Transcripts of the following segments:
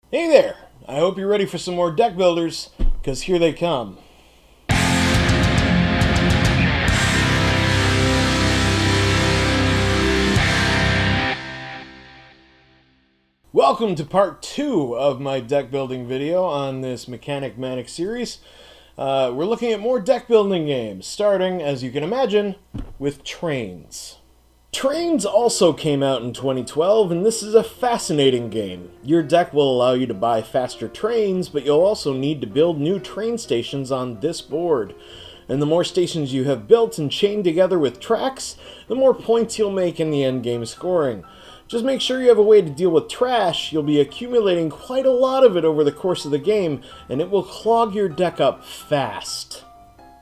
Hey there! I hope you're ready for some more deck builders, because here they come. Welcome to part 2 of my deck building video on this Mechanic Manic series. We're looking at more deck building games, starting, as you can imagine, with Trains. Trains also came out in 2012, and this is a fascinating game. Your deck will allow you to buy faster trains, but you'll also need to build new train stations on this board. And the more stations you have built and chained together with tracks, the more points you'll make in the endgame scoring. Just make sure you have a way to deal with trash. You'll be accumulating quite a lot of it over the course of the game, and it will clog your deck up fast.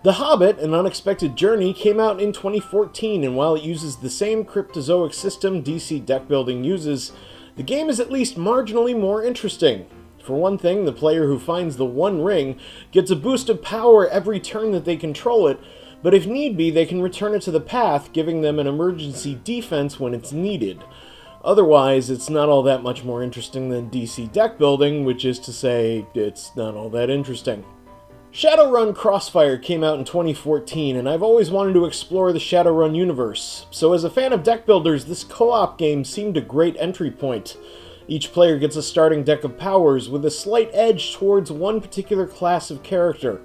The Hobbit: An Unexpected Journey came out in 2014, and while it uses the same cryptozoic system DC deck building uses, the game is at least marginally more interesting. For one thing, the player who finds the One Ring gets a boost of power every turn that they control it, but if need be, they can return it to the path, giving them an emergency defense when it's needed. Otherwise, it's not all that much more interesting than DC deck building, which is to say, it's not all that interesting. Shadowrun Crossfire came out in 2014, and I've always wanted to explore the Shadowrun universe, so as a fan of deck builders, this co-op game seemed a great entry point. Each player gets a starting deck of powers, with a slight edge towards one particular class of character.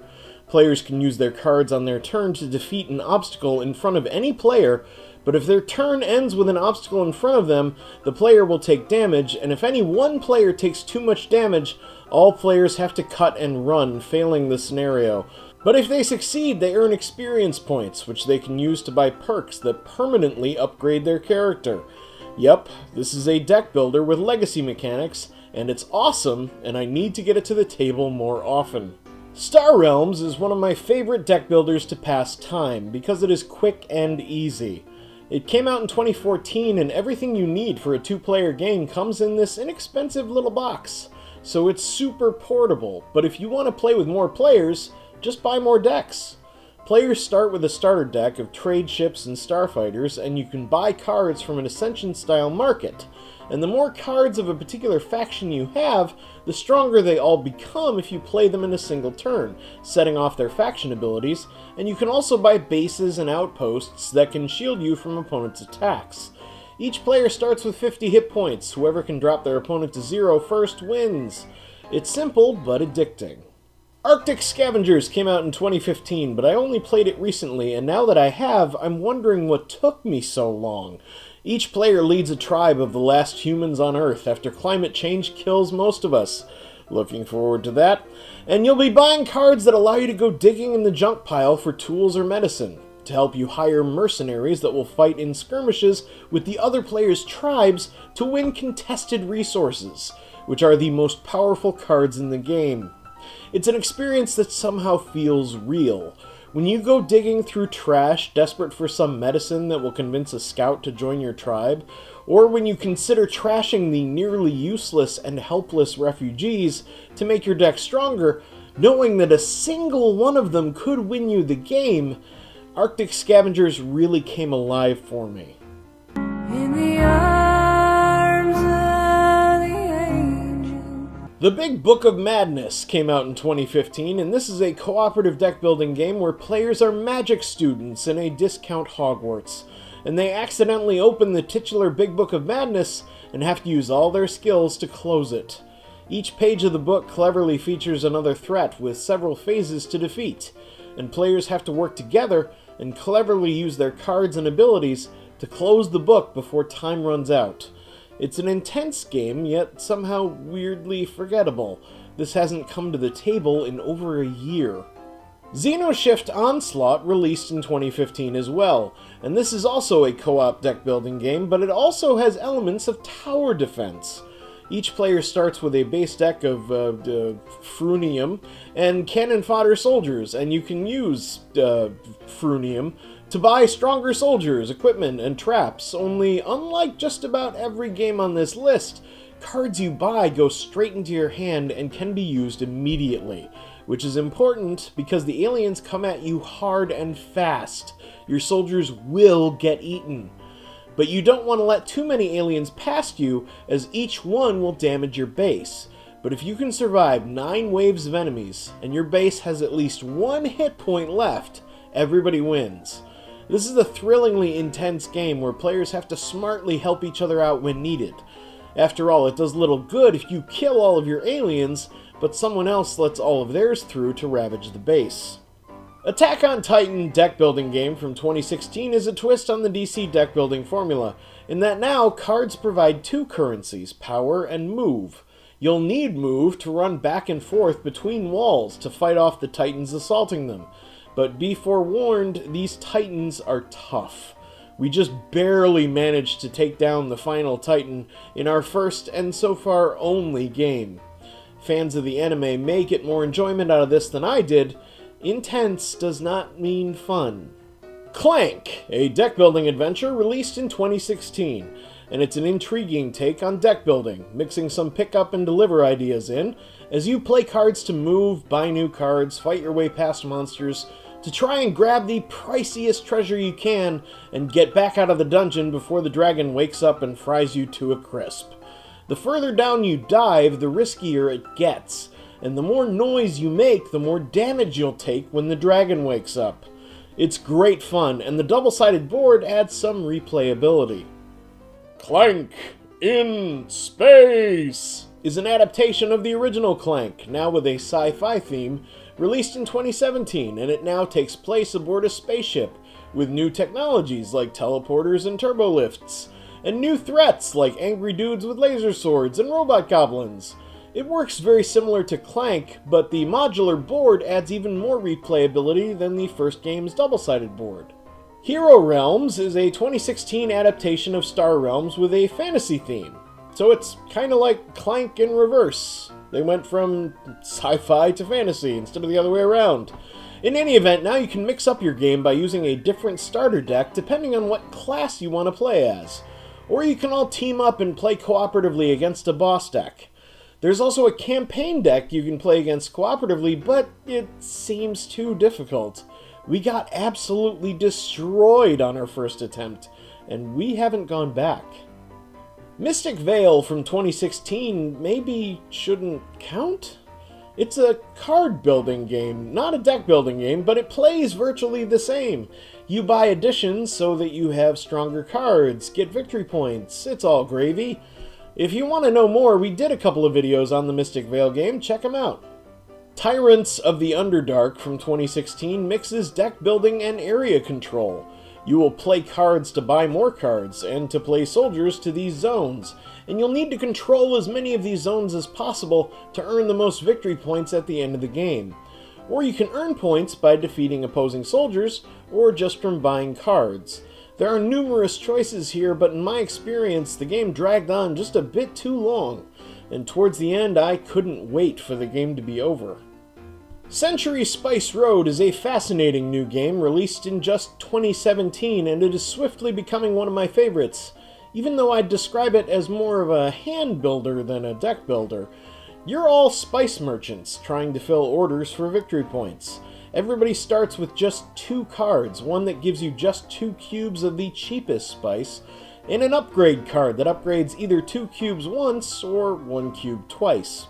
Players can use their cards on their turn to defeat an obstacle in front of any player, but if their turn ends with an obstacle in front of them, the player will take damage, and if any one player takes too much damage, all players have to cut and run, failing the scenario. But if they succeed, they earn experience points, which they can use to buy perks that permanently upgrade their character. Yep, this is a deck builder with legacy mechanics, and it's awesome, and I need to get it to the table more often. Star Realms is one of my favorite deck builders to pass time, because it is quick and easy. It came out in 2014, and everything you need for a two-player game comes in this inexpensive little box. So it's super portable, but if you want to play with more players, just buy more decks. Players start with a starter deck of trade ships and starfighters, and you can buy cards from an Ascension-style market. And the more cards of a particular faction you have, the stronger they all become if you play them in a single turn, setting off their faction abilities, and you can also buy bases and outposts that can shield you from opponents' attacks. Each player starts with 50 hit points. Whoever can drop their opponent to 0 first wins. It's simple, but addicting. Arctic Scavengers came out in 2015, but I only played it recently, and now that I have, I'm wondering what took me so long. Each player leads a tribe of the last humans on Earth after climate change kills most of us. Looking forward to that. And you'll be buying cards that allow you to go digging in the junk pile for tools or medicine, to help you hire mercenaries that will fight in skirmishes with the other players' tribes to win contested resources, which are the most powerful cards in the game. It's an experience that somehow feels real. When you go digging through trash, desperate for some medicine that will convince a scout to join your tribe, or when you consider trashing the nearly useless and helpless refugees to make your deck stronger, knowing that a single one of them could win you the game, Arctic Scavengers really came alive for me. In the arms of the angel. The Big Book of Madness came out in 2015, and this is a cooperative deck building game where players are magic students in a discount Hogwarts, and they accidentally open the titular Big Book of Madness and have to use all their skills to close it. Each page of the book cleverly features another threat with several phases to defeat, and players have to work together and cleverly use their cards and abilities to close the book before time runs out. It's an intense game, yet somehow weirdly forgettable. This hasn't come to the table in over a year. Xenoshift Onslaught released in 2015 as well, and this is also a co-op deck building game, but it also has elements of tower defense. Each player starts with a base deck of Frunium and cannon fodder soldiers, and you can use Frunium to buy stronger soldiers, equipment, and traps, only unlike just about every game on this list, cards you buy go straight into your hand and can be used immediately, which is important because the aliens come at you hard and fast. Your soldiers will get eaten. But you don't want to let too many aliens past you, as each one will damage your base. But if you can survive 9 waves of enemies, and your base has at least 1 hit point left, everybody wins. This is a thrillingly intense game where players have to smartly help each other out when needed. After all, it does little good if you kill all of your aliens, but someone else lets all of theirs through to ravage the base. Attack on Titan deck building game from 2016 is a twist on the DC deck building formula, in that now cards provide 2 currencies, power and move. You'll need move to run back and forth between walls to fight off the Titans assaulting them. But be forewarned, these Titans are tough. We just barely managed to take down the final Titan in our first and so far only game. Fans of the anime may get more enjoyment out of this than I did. Intense does not mean fun. Clank, a deck building adventure released in 2016, and it's an intriguing take on deck building, mixing some pick up and deliver ideas in, as you play cards to move, buy new cards, fight your way past monsters, to try and grab the priciest treasure you can and get back out of the dungeon before the dragon wakes up and fries you to a crisp. The further down you dive, the riskier it gets, and the more noise you make, the more damage you'll take when the dragon wakes up. It's great fun, and the double-sided board adds some replayability. Clank in Space is an adaptation of the original Clank, now with a sci-fi theme, released in 2017, and it now takes place aboard a spaceship, with new technologies like teleporters and turbolifts, and new threats like angry dudes with laser swords and robot goblins. It works very similar to Clank, but the modular board adds even more replayability than the first game's double-sided board. Hero Realms is a 2016 adaptation of Star Realms with a fantasy theme, so it's kinda like Clank in reverse. They went from sci-fi to fantasy instead of the other way around. In any event, now you can mix up your game by using a different starter deck depending on what class you want to play as. Or you can all team up and play cooperatively against a boss deck. There's also a campaign deck you can play against cooperatively, but it seems too difficult. We got absolutely destroyed on our first attempt, and we haven't gone back. Mystic Vale from 2016 maybe shouldn't count? It's a card building game, not a deck building game, but it plays virtually the same. You buy additions so that you have stronger cards, get victory points, it's all gravy. If you want to know more, we did a couple of videos on the Mystic Vale game, check them out. Tyrants of the Underdark from 2016 mixes deck building and area control. You will play cards to buy more cards, and to play soldiers to these zones, and you'll need to control as many of these zones as possible to earn the most victory points at the end of the game. Or you can earn points by defeating opposing soldiers, or just from buying cards. There are numerous choices here, but in my experience, the game dragged on just a bit too long, and towards the end I couldn't wait for the game to be over. Century Spice Road is a fascinating new game released in just 2017, and it is swiftly becoming one of my favorites, even though I'd describe it as more of a hand builder than a deck builder. You're all spice merchants trying to fill orders for victory points. Everybody starts with just 2 cards, one that gives you just 2 cubes of the cheapest spice, and an upgrade card that upgrades either 2 cubes once or 1 cube twice.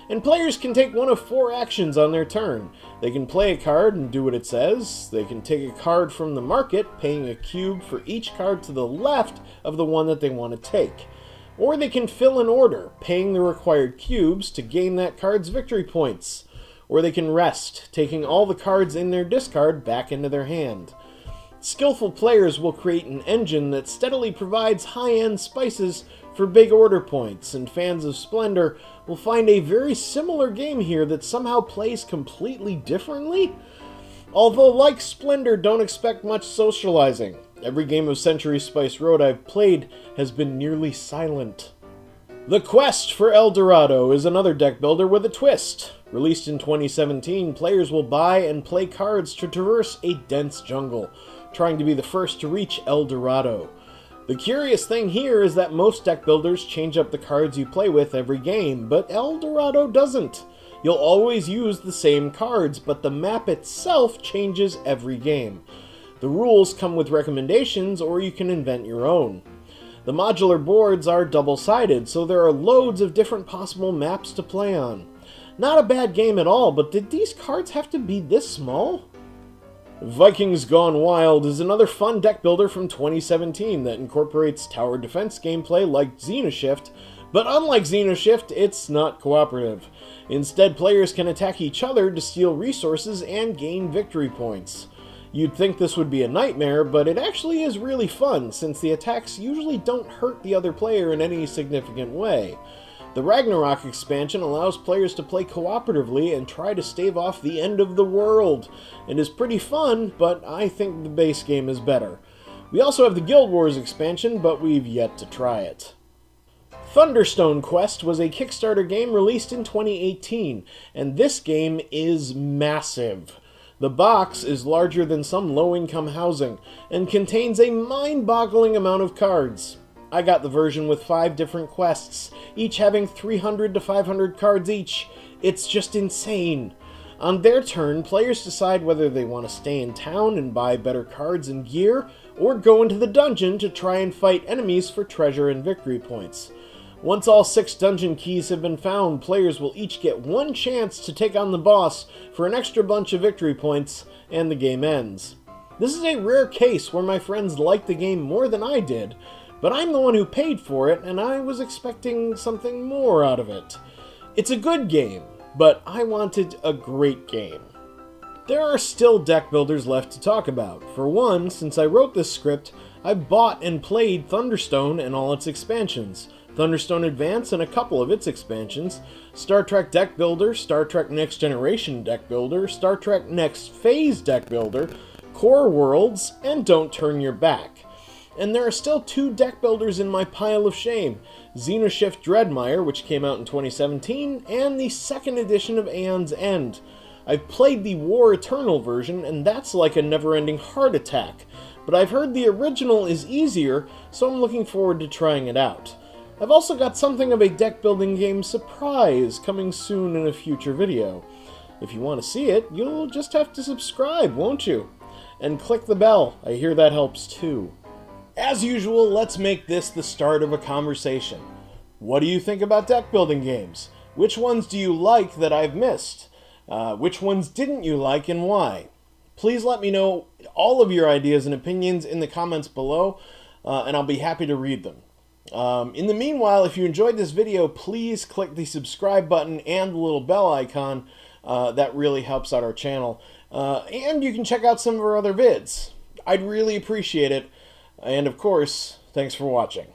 And players can take one of 4 actions on their turn. They can play a card and do what it says, they can take a card from the market, paying a cube for each card to the left of the one that they want to take. Or they can fill an order, paying the required cubes to gain that card's victory points. Or they can rest, taking all the cards in their discard back into their hand. Skillful players will create an engine that steadily provides high-end spices for big order points, and fans of Splendor will find a very similar game here that somehow plays completely differently. Although, like Splendor, don't expect much socializing. Every game of Century Spice Road I've played has been nearly silent. The Quest for El Dorado is another deck builder with a twist. Released in 2017, players will buy and play cards to traverse a dense jungle, trying to be the first to reach El Dorado. The curious thing here is that most deck builders change up the cards you play with every game, but El Dorado doesn't. You'll always use the same cards, but the map itself changes every game. The rules come with recommendations, or you can invent your own. The modular boards are double-sided, so there are loads of different possible maps to play on. Not a bad game at all, but did these cards have to be this small? Vikings Gone Wild is another fun deck builder from 2017 that incorporates tower defense gameplay like Xenoshift, but unlike Xenoshift, it's not cooperative. Instead, players can attack each other to steal resources and gain victory points. You'd think this would be a nightmare, but it actually is really fun, since the attacks usually don't hurt the other player in any significant way. The Ragnarok expansion allows players to play cooperatively and try to stave off the end of the world. It is pretty fun, but I think the base game is better. We also have the Guild Wars expansion, but we've yet to try it. Thunderstone Quest was a Kickstarter game released in 2018, and this game is massive. The box is larger than some low-income housing, and contains a mind-boggling amount of cards. I got the version with 5 different quests, each having 300 to 500 cards each. It's just insane. On their turn, players decide whether they want to stay in town and buy better cards and gear, or go into the dungeon to try and fight enemies for treasure and victory points. Once all 6 dungeon keys have been found, players will each get 1 chance to take on the boss for an extra bunch of victory points, and the game ends. This is a rare case where my friends liked the game more than I did, but I'm the one who paid for it, and I was expecting something more out of it. It's a good game, but I wanted a great game. There are still deck builders left to talk about. For one, since I wrote this script, I bought and played Thunderstone and all its expansions. Thunderstone Advance and a couple of its expansions, Star Trek Deck Builder, Star Trek Next Generation Deck Builder, Star Trek Next Phase Deck Builder, Core Worlds, and Don't Turn Your Back. And there are still 2 deck builders in my pile of shame, Xenoshift Dreadmire, which came out in 2017, and the 2nd edition of Aeon's End. I've played the War Eternal version, and that's like a never-ending heart attack, but I've heard the original is easier, so I'm looking forward to trying it out. I've also got something of a deck building game surprise coming soon in a future video. If you want to see it, you'll just have to subscribe, won't you? And click the bell, I hear that helps too. As usual, let's make this the start of a conversation. What do you think about deck building games? Which ones do you like that I've missed? Which ones didn't you like and why? Please let me know all of your ideas and opinions in the comments below, and I'll be happy to read them. In the meanwhile, if you enjoyed this video, please click the subscribe button and the little bell icon. That really helps out our channel. And you can check out some of our other vids. I'd really appreciate it. And of course, thanks for watching.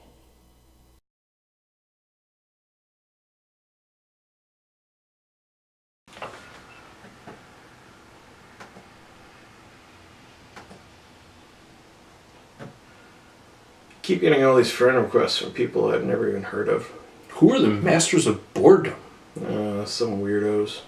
Keep getting all these friend requests from people I've never even heard of. Who are the masters of boredom? Some weirdos.